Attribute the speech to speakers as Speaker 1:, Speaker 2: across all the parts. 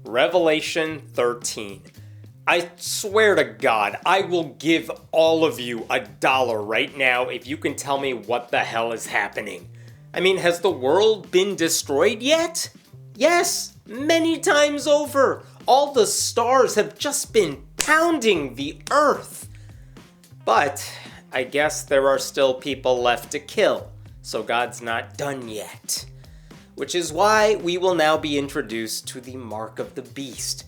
Speaker 1: Revelation 13. I swear to God, I will give all of you $1 right now if you can tell me what the hell is happening. I mean, has the world been destroyed yet? Yes, many times over. All the stars have just been pounding the earth. But I guess there are still people left to kill, so God's not done yet. Which is why we will now be introduced to the Mark of the Beast.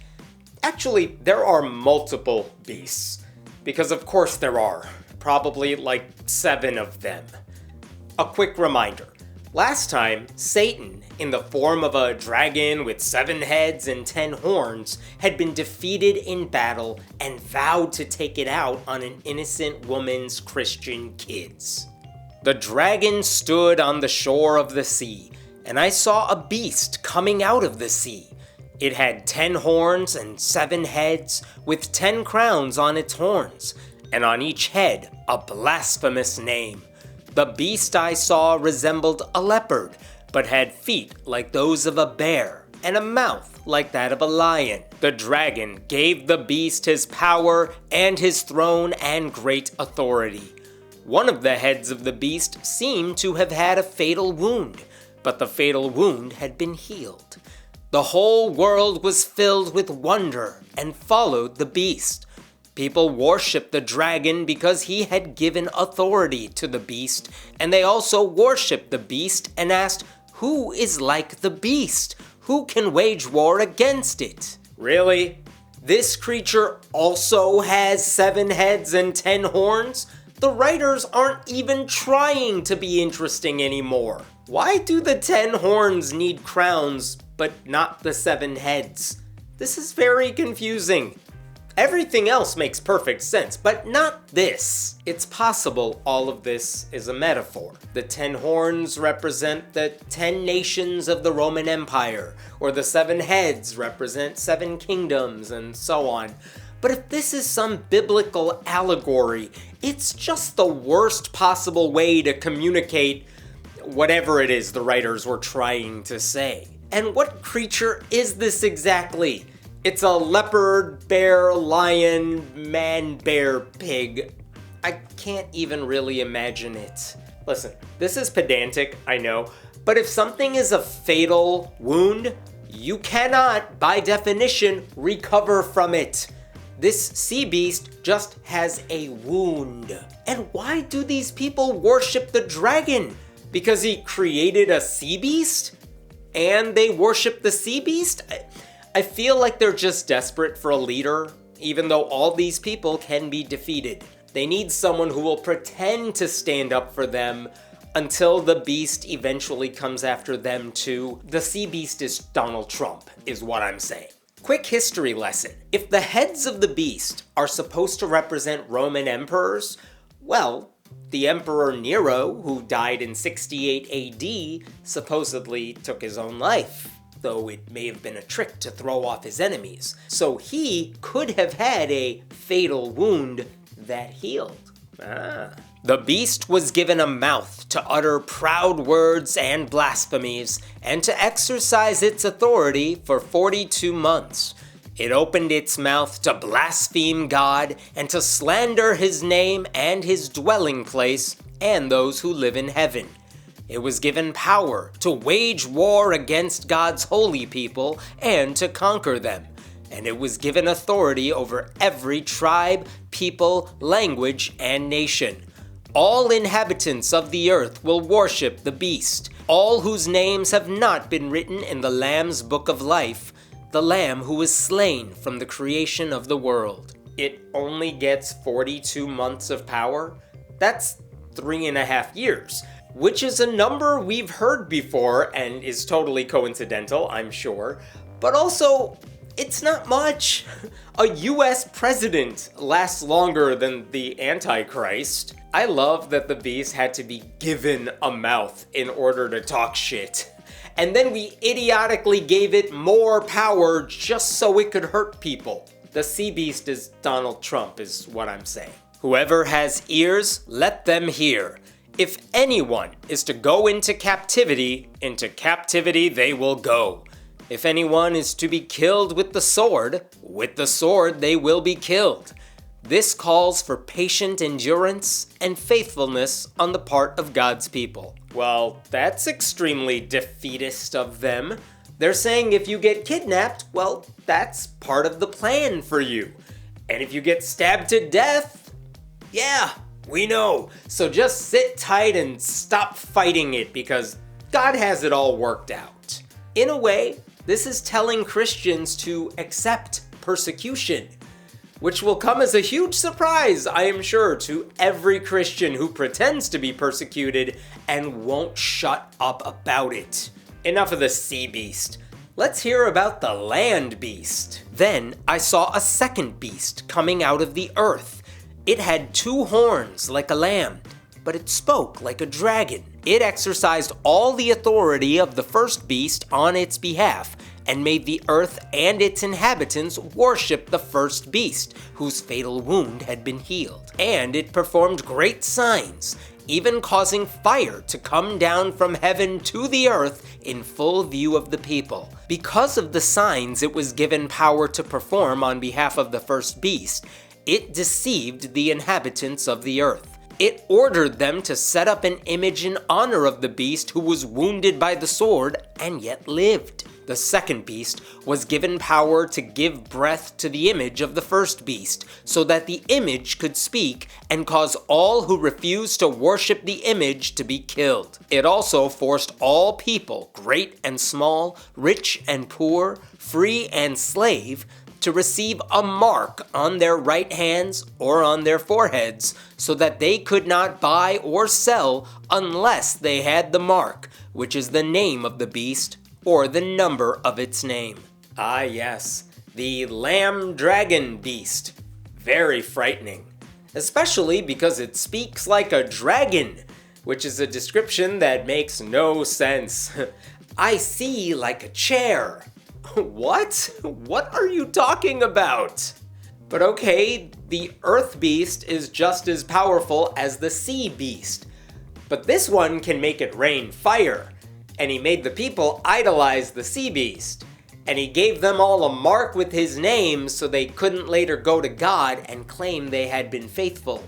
Speaker 1: Actually, there are multiple beasts, because of course there are, probably like 7 of them. A quick reminder, last time, Satan, in the form of a dragon with 7 heads and 10 horns, had been defeated in battle and vowed to take it out on an innocent woman's Christian kids. The dragon stood on the shore of the sea, and I saw a beast coming out of the sea. It had 10 horns and 7 heads, with 10 crowns on its horns, and on each head a blasphemous name. The beast I saw resembled a leopard, but had feet like those of a bear, and a mouth like that of a lion. The dragon gave the beast his power and his throne and great authority. One of the heads of the beast seemed to have had a fatal wound, but the fatal wound had been healed. The whole world was filled with wonder and followed the beast. People worshipped the dragon because he had given authority to the beast, and they also worshipped the beast and asked, "Who is like the beast? Who can wage war against it?" Really? This creature also has 7 heads and 10 horns? The writers aren't even trying to be interesting anymore. Why do the 10 horns need crowns, but not the 7 heads? This is very confusing. Everything else makes perfect sense, but not this. It's possible all of this is a metaphor. The 10 horns represent the 10 nations of the Roman Empire, or the 7 heads represent 7 kingdoms, and so on. But if this is some biblical allegory, it's just the worst possible way to communicate whatever it is the writers were trying to say. And what creature is this exactly? It's a leopard, bear, lion, man, bear, pig. I can't even really imagine it. Listen, this is pedantic, I know, but if something is a fatal wound, you cannot, by definition, recover from it. This sea beast just has a wound. And why do these people worship the dragon? Because he created a sea beast? And they worship the sea beast? I feel like they're just desperate for a leader, even though all these people can be defeated. They need someone who will pretend to stand up for them until the beast eventually comes after them too. The sea beast is Donald Trump, is what I'm saying. Quick history lesson. If the heads of the beast are supposed to represent Roman emperors, well, the Emperor Nero, who died in 68 AD, supposedly took his own life, though it may have been a trick to throw off his enemies. So he could have had a fatal wound that healed. The beast was given a mouth to utter proud words and blasphemies, and to exercise its authority for 42 months. It opened its mouth to blaspheme God and to slander his name and his dwelling place and those who live in heaven. It was given power to wage war against God's holy people and to conquer them. And it was given authority over every tribe, people, language, and nation. All inhabitants of the earth will worship the beast, all whose names have not been written in the Lamb's book of life, the Lamb who was slain from the creation of the world. It only gets 42 months of power? That's 3.5 years, which is a number we've heard before and is totally coincidental, I'm sure, but also, it's not much. A US president lasts longer than the Antichrist. I love that the beast had to be given a mouth in order to talk shit. And then we idiotically gave it more power just so it could hurt people. The sea beast is Donald Trump, is what I'm saying. Whoever has ears, let them hear. If anyone is to go into captivity they will go. If anyone is to be killed with the sword they will be killed. This calls for patient endurance and faithfulness on the part of God's people. Well, that's extremely defeatist of them. They're saying if you get kidnapped, well, that's part of the plan for you. And if you get stabbed to death, yeah, we know. So just sit tight and stop fighting it because God has it all worked out. In a way, this is telling Christians to accept persecution, which will come as a huge surprise, I am sure, to every Christian who pretends to be persecuted and won't shut up about it. Enough of the sea beast. Let's hear about the land beast. Then I saw a second beast coming out of the earth. It had 2 horns like a lamb, but it spoke like a dragon. It exercised all the authority of the first beast on its behalf, and made the earth and its inhabitants worship the first beast, whose fatal wound had been healed. And it performed great signs, even causing fire to come down from heaven to the earth in full view of the people. Because of the signs it was given power to perform on behalf of the first beast, it deceived the inhabitants of the earth. It ordered them to set up an image in honor of the beast who was wounded by the sword and yet lived. The second beast was given power to give breath to the image of the first beast, so that the image could speak and cause all who refused to worship the image to be killed. It also forced all people, great and small, rich and poor, free and slave, to receive a mark on their right hands or on their foreheads, so that they could not buy or sell unless they had the mark, which is the name of the beast or the number of its name. Ah yes, the lamb dragon beast. Very frightening, especially because it speaks like a dragon, which is a description that makes no sense. I see like a chair. What? What are you talking about? But okay, the earth beast is just as powerful as the sea beast. But this one can make it rain fire. And he made the people idolize the sea beast. And he gave them all a mark with his name so they couldn't later go to God and claim they had been faithful.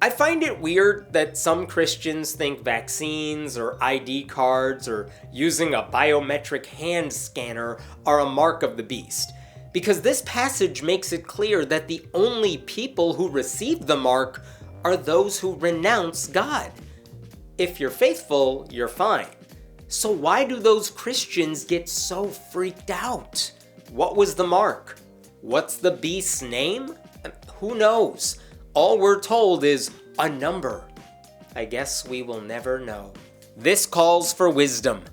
Speaker 1: I find it weird that some Christians think vaccines or ID cards or using a biometric hand scanner are a mark of the beast, because this passage makes it clear that the only people who receive the mark are those who renounce God. If you're faithful, you're fine. So why do those Christians get so freaked out? What was the mark? What's the beast's name? Who knows? All we're told is a number. I guess we will never know. This calls for wisdom.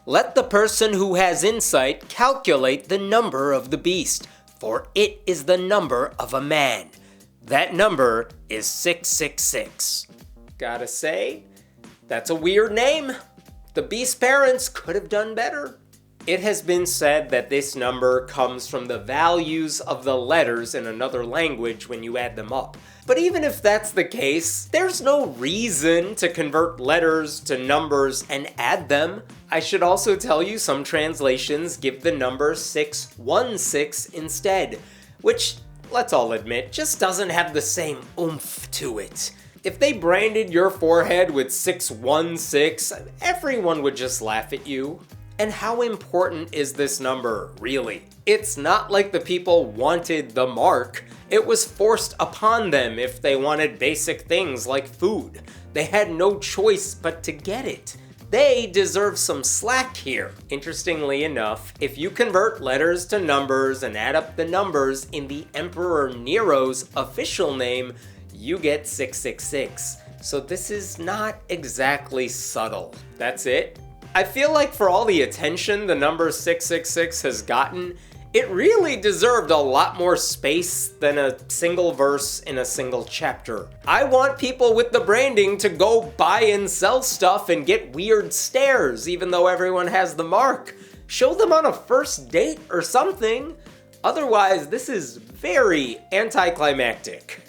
Speaker 1: Let the person who has insight calculate the number of the beast, for it is the number of a man. That number is 666. Gotta say, that's a weird name. The beast's parents could have done better. It has been said that this number comes from the values of the letters in another language when you add them up. But even if that's the case, there's no reason to convert letters to numbers and add them. I should also tell you some translations give the number 616 instead, which, let's all admit, just doesn't have the same oomph to it. If they branded your forehead with 616, everyone would just laugh at you. And how important is this number, really? It's not like the people wanted the mark. It was forced upon them if they wanted basic things like food. They had no choice but to get it. They deserve some slack here. Interestingly enough, if you convert letters to numbers and add up the numbers in the Emperor Nero's official name, you get 666. So this is not exactly subtle. That's it. I feel like for all the attention the number 666 has gotten, it really deserved a lot more space than a single verse in a single chapter. I want people with the branding to go buy and sell stuff and get weird stares even though everyone has the mark. Show them on a first date or something. Otherwise, this is very anticlimactic.